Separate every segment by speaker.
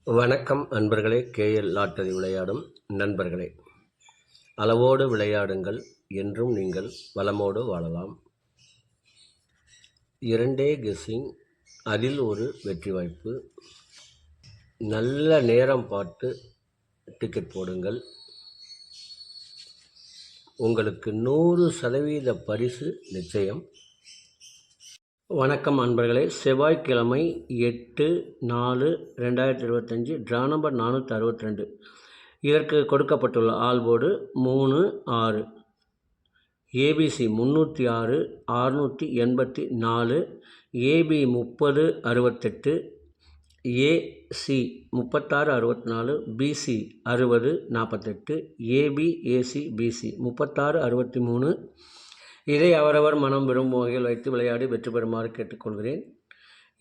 Speaker 1: வணக்கம் அன்பர்களே. KL lottery விளையாடும் நண்பர்களே, அளவோடு விளையாடுங்கள், என்றும் நீங்கள் வளமோடு வாழலாம். 2 கெஸ்ஸிங், அதில் ஒரு வெற்றி வாய்ப்பு. நல்ல நேரம் பார்த்து டிக்கெட் போடுங்கள். உங்களுக்கு 100% பரிசு நிச்சயம். வணக்கம் அன்பர்களே. செவ்வாய்க்கிழமை 8/4/2025 ட்ரா நம்பர் 462. இதற்கு கொடுக்கப்பட்டுள்ள ஆல்போர்டு 3 6, ABC 306 684, AB 30 68, AC 36 64, BC 60 48, AB AC BC 36 63. இதை அவரவர் மனம் விரும்பும் வகையில் வைத்து விளையாடி வெற்றி பெறுமாறு கேட்டுக்கொள்கிறேன்.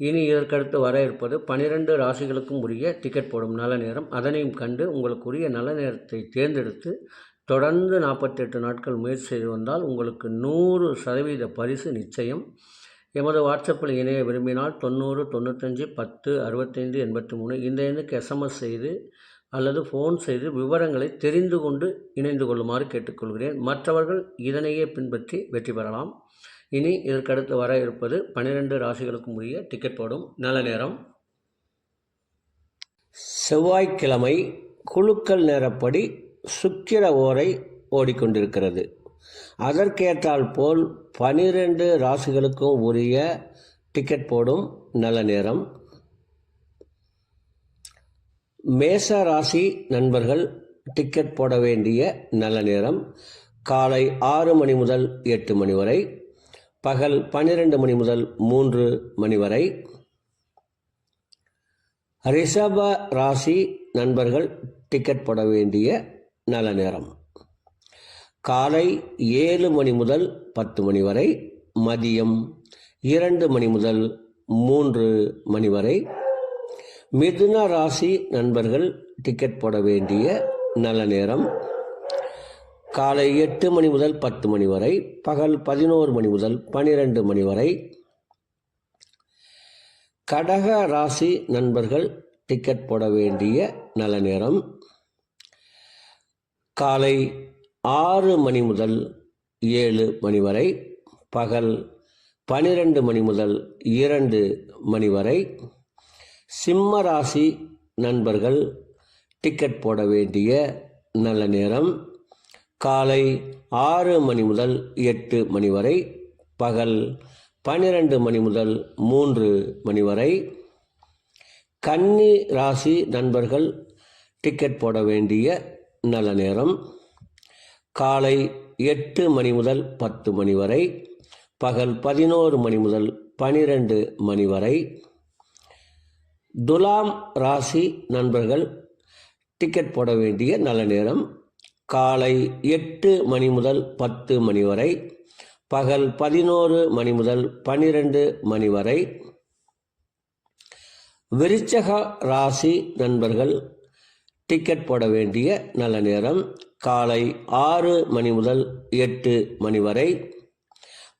Speaker 1: இனி இதற்கடுத்து வர இருப்பது 12 ராசிகளுக்கும் உரிய டிக்கெட் போடும் நல்ல நேரம். அதனையும் கண்டு உங்களுக்குரிய நல்ல நேரத்தை தேர்ந்தெடுத்து தொடர்ந்து 48 நாட்கள் முயற்சி செய்து வந்தால் உங்களுக்கு 100% பரிசு நிச்சயம். எமது வாட்ஸ்அப்பில் இணைய விரும்பினால் 90 95 10 65 83 இந்த எண்ணுக்கு எஸ்எம்எஸ் செய்து அல்லது ஃபோன் செய்து விவரங்களை தெரிந்து கொண்டு இணைந்து கொள்ளுமாறு கேட்டுக்கொள்கிறேன். மற்றவர்கள் இதனையே பின்பற்றி வெற்றி பெறலாம். இனி இதற்கடுத்து வர இருப்பது 12 ராசிகளுக்கும் உரிய டிக்கெட் போடும் நல்ல நேரம். செவ்வாய்க்கிழமை குலுக்கல் நேரப்படி சுக்கிர ஓரை ஓடிக்கொண்டிருக்கிறது. அதற்கேற்றால் போல் 12 ராசிகளுக்கும் உரிய டிக்கெட் போடும் நல்ல நேரம். மேச ராசி நண்பர்கள் டிக்கெட் போட வேண்டிய நல்ல நேரம் காலை 6 மணி முதல் 8 மணி வரை, பகல் 12 மணி முதல் 3 மணி வரை. ரிஷப ராசி நண்பர்கள் டிக்கெட் போட வேண்டிய நல்ல நேரம் காலை 7 மணி முதல் 10 மணி வரை, மதியம் 2 மணி முதல் 3 மணி வரை. மிதுன ராசி நண்பர்கள் டிக்கெட் போட வேண்டிய நல்ல நேரம் காலை 8 மணி முதல் 10 மணி வரை, பகல் 11 மணி முதல் 12 மணி வரை. கடக ராசி நண்பர்கள் டிக்கெட் போட வேண்டிய நல்ல நேரம் காலை 6 மணி முதல் 7 மணி வரை, பகல் 12 மணி முதல் 2 மணி வரை. சிம்ம ராசி நண்பர்கள் டிக்கெட் போட வேண்டிய நல்ல நேரம் காலை 6 மணி முதல் 8 மணி வரை, பகல் 12 மணி முதல் 3 மணி வரை. கன்னி ராசி நண்பர்கள் டிக்கெட் போட வேண்டிய நல்ல நேரம் காலை 8 மணி முதல் 10 மணி வரை, பகல் 11 மணி முதல் 12 மணி வரை. துலாம் ராசி நண்பர்கள் டிக்கெட் போட வேண்டிய நல்ல நேரம் காலை 8 மணி முதல் 10 மணி வரை, பகல் 11 மணி முதல் 12 மணி வரை. விருச்சக ராசி நண்பர்கள் டிக்கெட் போட வேண்டிய நல்ல நேரம் காலை 6 மணி முதல் 8 மணி வரை,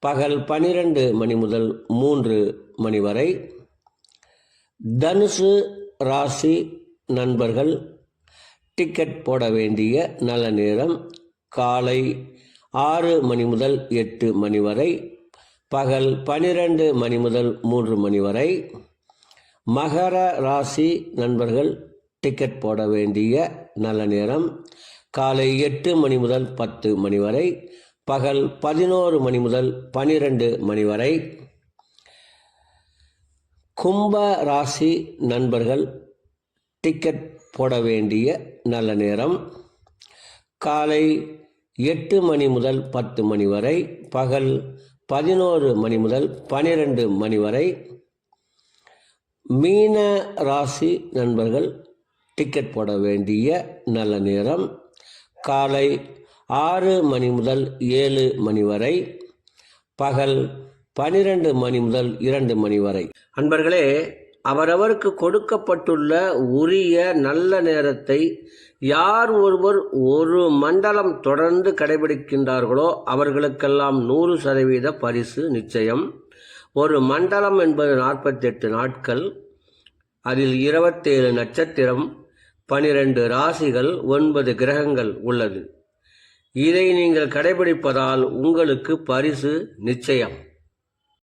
Speaker 1: பகல் 12 மணி முதல் 3 மணி வரை. தனுசு ராசி நண்பர்கள் டிக்கெட் போட வேண்டிய நல்ல நேரம் காலை 6 மணி முதல் 8 மணி வரை, பகல் 12 மணி முதல் 3 மணி வரை. மகர ராசி நண்பர்கள் டிக்கெட் போட வேண்டிய நல்ல நேரம் காலை 8 மணி முதல் 10 மணி வரை, பகல் 11 மணி முதல் 12 மணி வரை. கும்ப ராசி நண்பர்கள் டிக்கெட் போட வேண்டிய நல்ல நேரம் காலை 8 மணி முதல் 10 மணி வரை, பகல் 11 மணி முதல் 12 மணி வரை. மீன ராசி நண்பர்கள் டிக்கெட் போட வேண்டிய நல்ல நேரம் காலை 6 மணி முதல் 7 மணி வரை, பகல் 12 மணி முதல் 2 மணி வரை. அன்பர்களே, அவரவருக்கு கொடுக்கப்பட்டுள்ள உரிய நல்ல நேரத்தை யார் ஒருவர் ஒரு மண்டலம் தொடர்ந்து கடைபிடிக்கின்றார்களோ அவர்களுக்கெல்லாம் 100% பரிசு நிச்சயம். ஒரு மண்டலம் என்பது 48 நாட்கள். அதில் 27 நட்சத்திரம், 12 ராசிகள், 9 கிரகங்கள் உள்ளது. இதை நீங்கள் கடைபிடிப்பதால் உங்களுக்கு பரிசு நிச்சயம்.